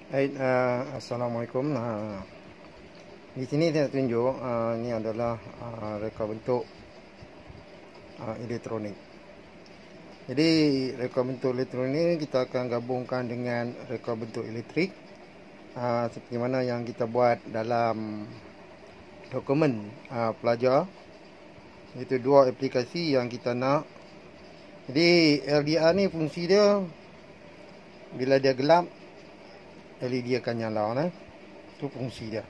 Hai, Assalamualaikum. Di sini saya tunjuk ini adalah reka bentuk elektronik. Jadi reka bentuk elektronik kita akan gabungkan dengan reka bentuk elektrik seperti mana yang kita buat dalam dokumen pelajar. Itu dua aplikasi yang kita nak. Jadi LDR ni fungsi dia bila dia gelap LED akan nyala. Itu fungsi dia.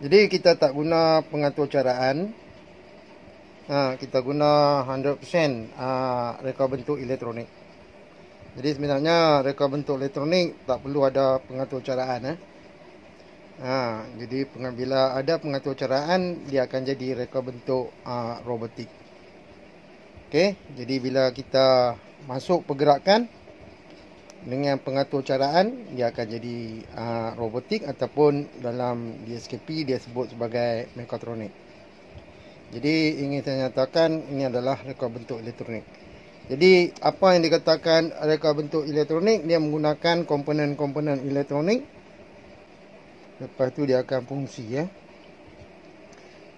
Jadi kita tak guna pengatur caraan. Kita guna 100% reka bentuk elektronik. Jadi sebenarnya reka bentuk elektronik tak perlu ada pengatur caraan. Jadi bila ada pengatur caraan, dia akan jadi reka bentuk robotik. Okey, jadi bila kita masuk pergerakan dengan pengatur caraan, dia akan jadi robotik ataupun dalam DSKP dia sebut sebagai mekatronik. Jadi ingin saya nyatakan ini adalah reka bentuk elektronik. Jadi apa yang dikatakan reka bentuk elektronik, dia menggunakan komponen-komponen elektronik. Lepas tu dia akan fungsi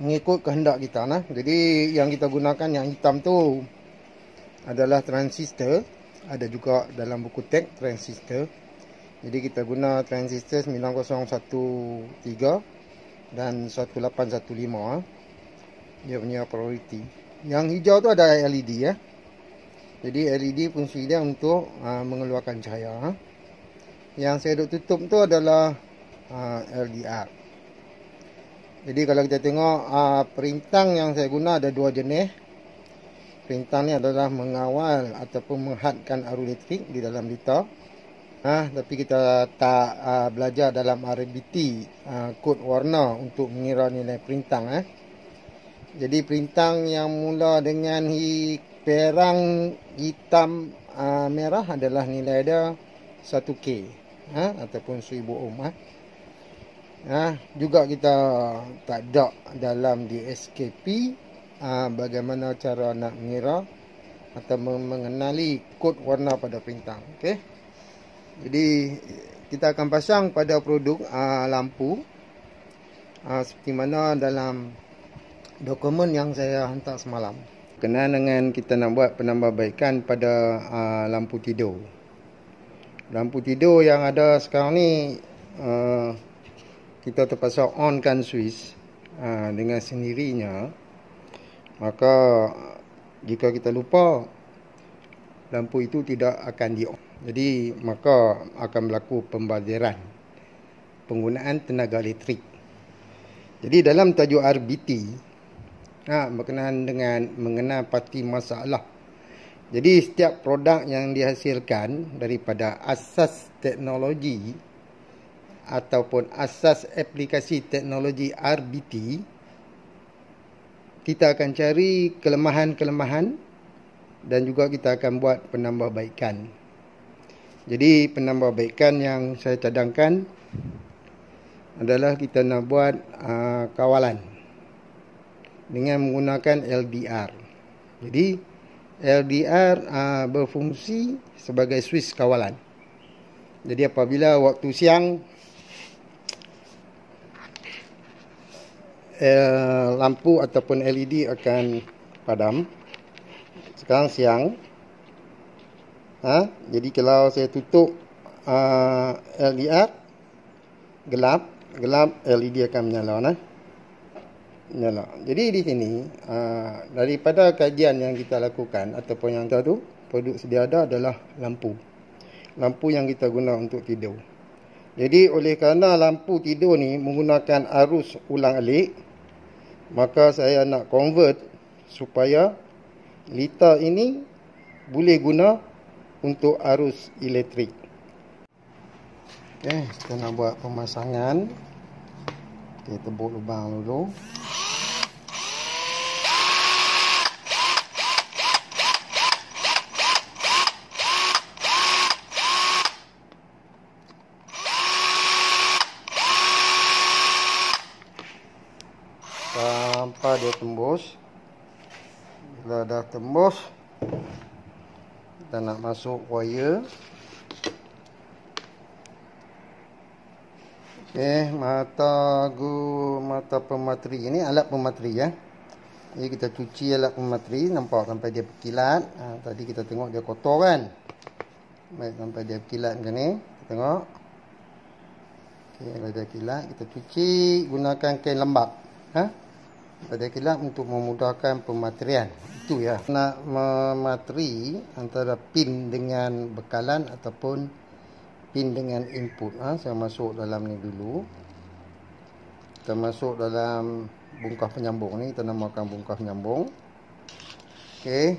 mengikut kehendak kita. Jadi yang kita gunakan yang hitam tu adalah transistor. Ada juga dalam buku teks transistor. Jadi kita guna transistor 9013 dan 1815. Dia punya priority. Yang hijau tu ada LED Jadi LED fungsi dia untuk mengeluarkan cahaya. Yang saya duk tutup tu adalah LDR. Jadi kalau kita tengok perintang yang saya guna ada dua jenis. Perintang ni adalah mengawal ataupun menghadkan arus elektrik di dalam liter. Tapi kita tak belajar dalam RBT kod warna untuk mengira nilai perintang. Jadi perintang yang mula dengan perang hitam merah adalah nilai dia 1K ataupun 1000 ohm. Juga kita tak ada dalam DSKP bagaimana cara nak mengira atau mengenali kod warna pada perintang. Okey. Jadi kita akan pasang pada produk lampu seperti mana dalam dokumen yang saya hantar semalam. Kenal dengan kita nak buat penambahbaikan pada lampu tidur. Lampu tidur yang ada sekarang ni kita terpaksa onkan switch dengan sendirinya. Maka jika kita lupa, lampu itu tidak akan di-on. Jadi maka akan berlaku pembaziran penggunaan tenaga elektrik. Jadi dalam tajuk RBT berkenaan dengan mengenal pasti masalah. Jadi setiap produk yang dihasilkan daripada asas teknologi ataupun asas aplikasi teknologi RBT, kita akan cari kelemahan-kelemahan dan juga kita akan buat penambahbaikan. Jadi penambahbaikan yang saya cadangkan adalah kita nak buat kawalan dengan menggunakan LDR. Jadi LDR berfungsi sebagai switch kawalan. Jadi apabila waktu siang lampu ataupun LED akan padam. Sekarang siang. Jadi kalau saya tutup LDR, gelap LED akan menyala. Jadi di sini daripada kajian yang kita lakukan ataupun yang tadi, produk sedia ada adalah lampu yang kita guna untuk tidur. Jadi oleh kerana lampu tidur ni menggunakan arus ulang-alik, maka saya nak convert supaya liter ini boleh guna untuk arus elektrik. Okey, kita nak buat pemasangan. Kita tebuk lubang dulu. Sampai dia tembus. Bila dah tembus, kita nak masuk wire. Mata pemateri ini alat pemateri ya. Jadi kita cuci alat pemateri, nampak sampai dia berkilat. Tadi kita tengok dia kotor kan. Baik, sampai dia berkilat macam ni. Kita tengok. Kalau dia kilat, kita cuci gunakan kain lembap. Kalau dia kilat untuk memudahkan pematerian. Itu ya. Nak memateri antara pin dengan bekalan ataupun pin dengan input. Saya masuk dalam ni dulu. Kita masuk dalam bungkah penyambung ni, kita namakan bungkah penyambung. Okey.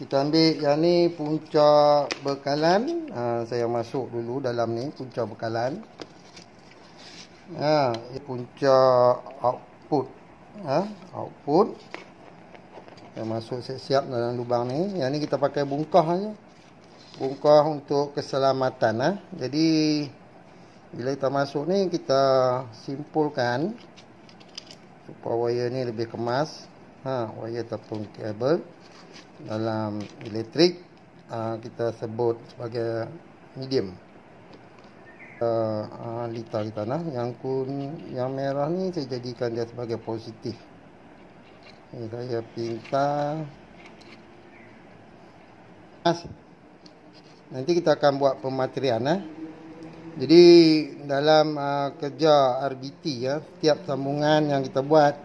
Kita ambil yang ni punca bekalan. Saya masuk dulu dalam ni punca bekalan. Punca output. Output. Saya masuk siap-siap dalam lubang ni. Yang ni kita pakai bungkah aja. Bungkah untuk keselamatan. Jadi bila kita masuk ni, kita simpulkan supaya wire ni lebih kemas. Wire ataupun kabel dalam elektrik kita sebut sebagai medium. Lita kita yang merah ni saya jadikan dia sebagai positif. Saya pinta. Nanti kita akan buat pematerian. Jadi dalam kerja RBT ya, setiap sambungan yang kita buat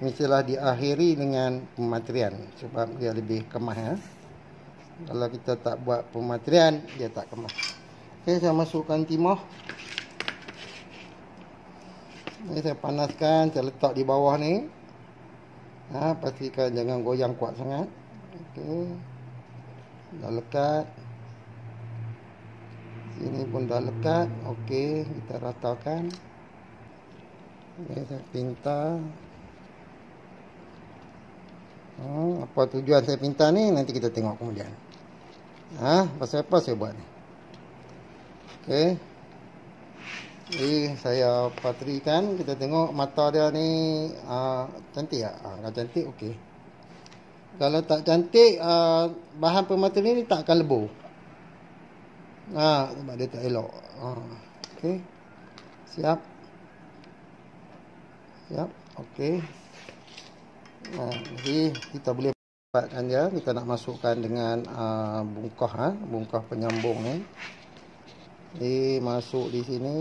mestilah diakhiri dengan pematerian sebab dia lebih kemas ya. Kalau kita tak buat pematerian, dia tak kemas. Okey, saya masukkan timah. Ini saya panaskan, saya letak di bawah ni. Pastikan jangan goyang kuat sangat. Okey. Dah lekat. Sini pun dah lekat. Okey, kita ratakan. Ini saya pinta. Apa tujuan saya pinta ni nanti kita tengok kemudian. Pasal apa saya buat ni? Okey. Jadi saya paterikan, kita tengok mata dia ni cantik tak? Kalau cantik okey. Kalau tak cantik, bahan pemateri ni tak akan lebur. Sebab dia tak elok. Okey. Siap. Siap. Okey. Jadi kita boleh buatkan dia. Kita nak masukkan dengan bungkah penyambung ni. Jadi masuk di sini.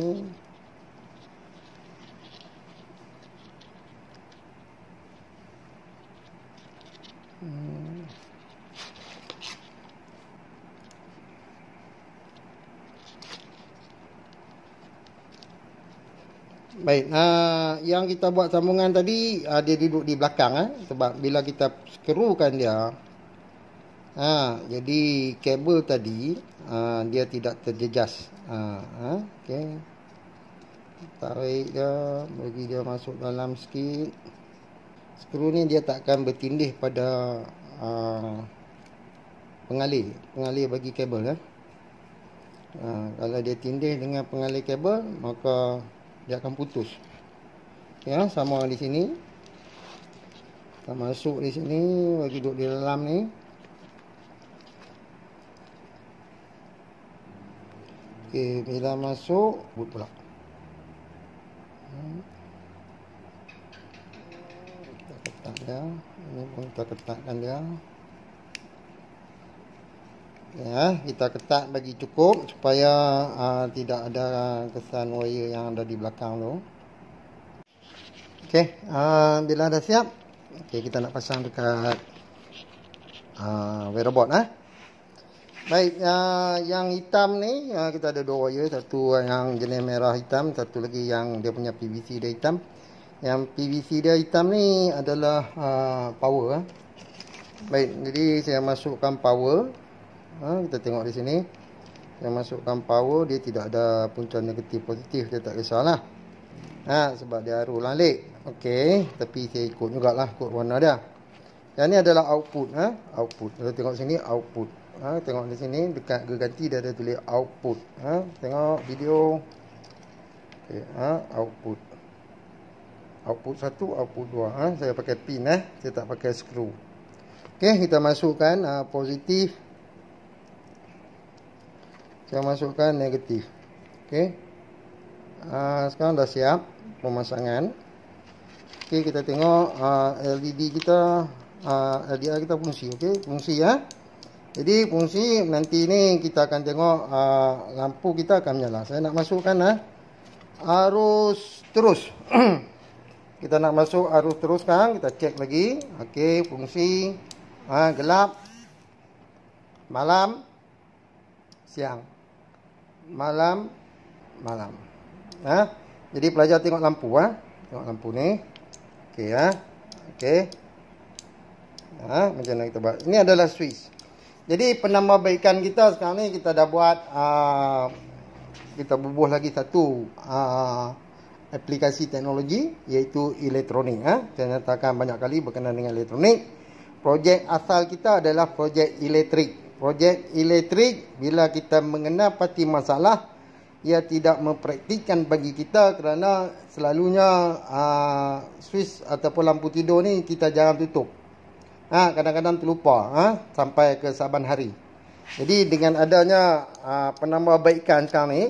Baik, yang kita buat sambungan tadi dia duduk di belakang sebab bila kita skrukan dia jadi kabel tadi dia tidak terjejas. Okey. Tarik dia, bagi dia masuk dalam sikit. Skru ni dia tak akan bertindih pada pengalih bagi kabel kalau dia tindih dengan pengalih kabel maka dia akan putus. Ya, sama di sini. Kita masuk di sini, bagi duduk di dalam ni. Okey, bila masuk, but pula. Kita ketat dia. Ini pun kita ketatkan dia. Ya, kita ketat bagi cukup supaya tidak ada kesan wire yang ada di belakang tu. Okey, bila dah siap, okey, kita nak pasang dekat wire board. Baik, yang hitam ni kita ada dua wire, satu yang jenis merah hitam, satu lagi yang dia punya PVC dia hitam. Yang PVC dia hitam ni adalah power. Baik, jadi saya masukkan power. Kita tengok di sini. Saya masukkan power, dia tidak ada punca negatif positif, dia tak kisahlah. Sebab dia arus lalik. Okey, tapi saya ikut jugalah, ikut warna dia. Yang ni adalah output. Output. Kita tengok sini output. Tengok di sini dekat gerganti dia ada tulis output. Tengok video. Okey, output. Output 1, output 2. Saya pakai pin saya tak pakai skru. Okey, kita masukkan positif. Saya masukkan negatif. Okey. Sekarang dah siap pemasangan. Okey, kita tengok LED kita, LDR kita fungsi. Okey, fungsi ya. Jadi fungsi nanti ni kita akan tengok lampu kita akan menyala. Saya nak masukkan arus terus. Kita nak masuk arus terus kan, kita cek lagi. Okey, fungsi gelap, malam, siang, malam, malam. Jadi pelajar tengok lampu tengok lampu ni. Okey okey. Macam mana kita buat? Ini adalah switch. Jadi penambahbaikan kita sekarang ni kita dah buat kita bubuh lagi satu aplikasi teknologi iaitu elektronik. Saya nyatakan banyak kali berkenaan dengan elektronik. Projek asal kita adalah projek elektrik. Projek elektrik bila kita mengenal pasti masalah, ia tidak mempraktikkan bagi kita kerana selalunya switch ataupun lampu tidur ni kita jarang tutup. Kadang-kadang terlupa sampai ke saban hari. Jadi dengan adanya penambahbaikan sekarang ni,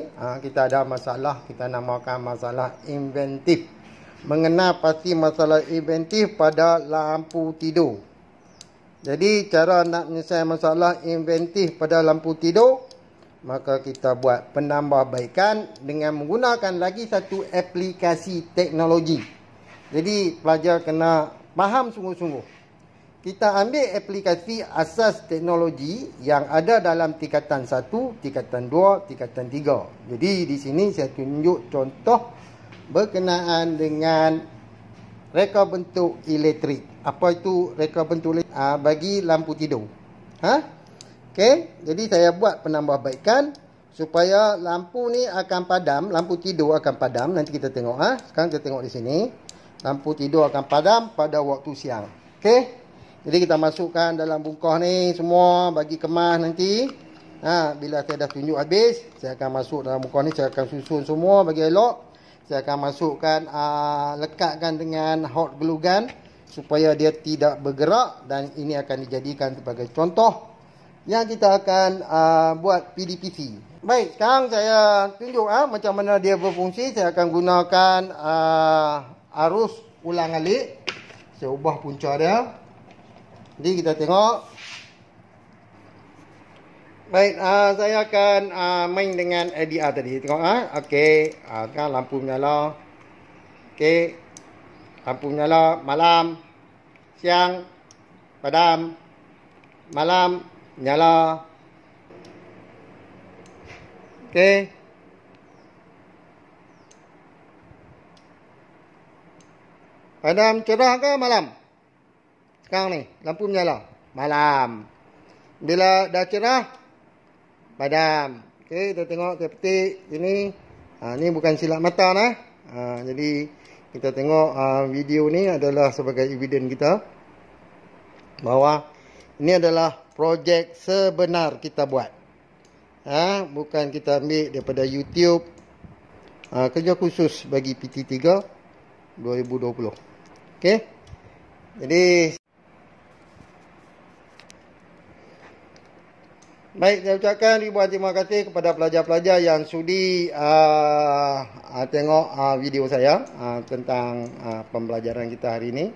kita ada masalah, kita namakan masalah inventif. Mengenal pasti masalah inventif pada lampu tidur. Jadi cara nak menyelesaikan masalah inventif pada lampu tidur, maka kita buat penambahbaikan dengan menggunakan lagi satu aplikasi teknologi. Jadi pelajar kena faham sungguh-sungguh. Kita ambil aplikasi asas teknologi yang ada dalam tingkatan 1, tingkatan 2, tingkatan 3. Jadi di sini saya tunjuk contoh berkenaan dengan reka bentuk elektrik. Apa itu reka bentuk elektrik? Bagi lampu tidur. Okey, jadi saya buat penambahbaikan supaya lampu ni akan padam, lampu tidur akan padam. Nanti kita tengok. Sekarang kita tengok di sini. Lampu tidur akan padam pada waktu siang. Okey. Jadi kita masukkan dalam bungkus ni semua bagi kemas nanti. Bila saya dah tunjuk habis, saya akan masuk dalam bungkus ni, saya akan susun semua bagi elok. Saya akan masukkan, lekatkan dengan hot glue gun supaya dia tidak bergerak, dan ini akan dijadikan sebagai contoh yang kita akan buat PDPC. Baik, sekarang saya tunjuk macam mana dia berfungsi. Saya akan gunakan arus ulang alik. Saya ubah punca dia. Jadi kita tengok. Baik, saya akan main dengan LDR tadi. Tengok okey, sekarang lampu menyala. Okey. Lampu menyala malam, siang, padam, malam, menyala. Okey. Padam cerah ke malam? Sekarang ni, lampu menyala. Malam. Bila dah cerah, padam. Okey, kita tengok, kita petik sini. Ni bukan silap mata lah. Jadi, kita tengok video ni adalah sebagai evidence kita bahawa ini adalah projek sebenar kita buat. Bukan kita ambil daripada YouTube. Kerja khusus bagi PT3 2020. Okey. Jadi baik, saya ucapkan ribuan terima kasih kepada pelajar-pelajar yang sudi tengok video saya tentang pembelajaran kita hari ini.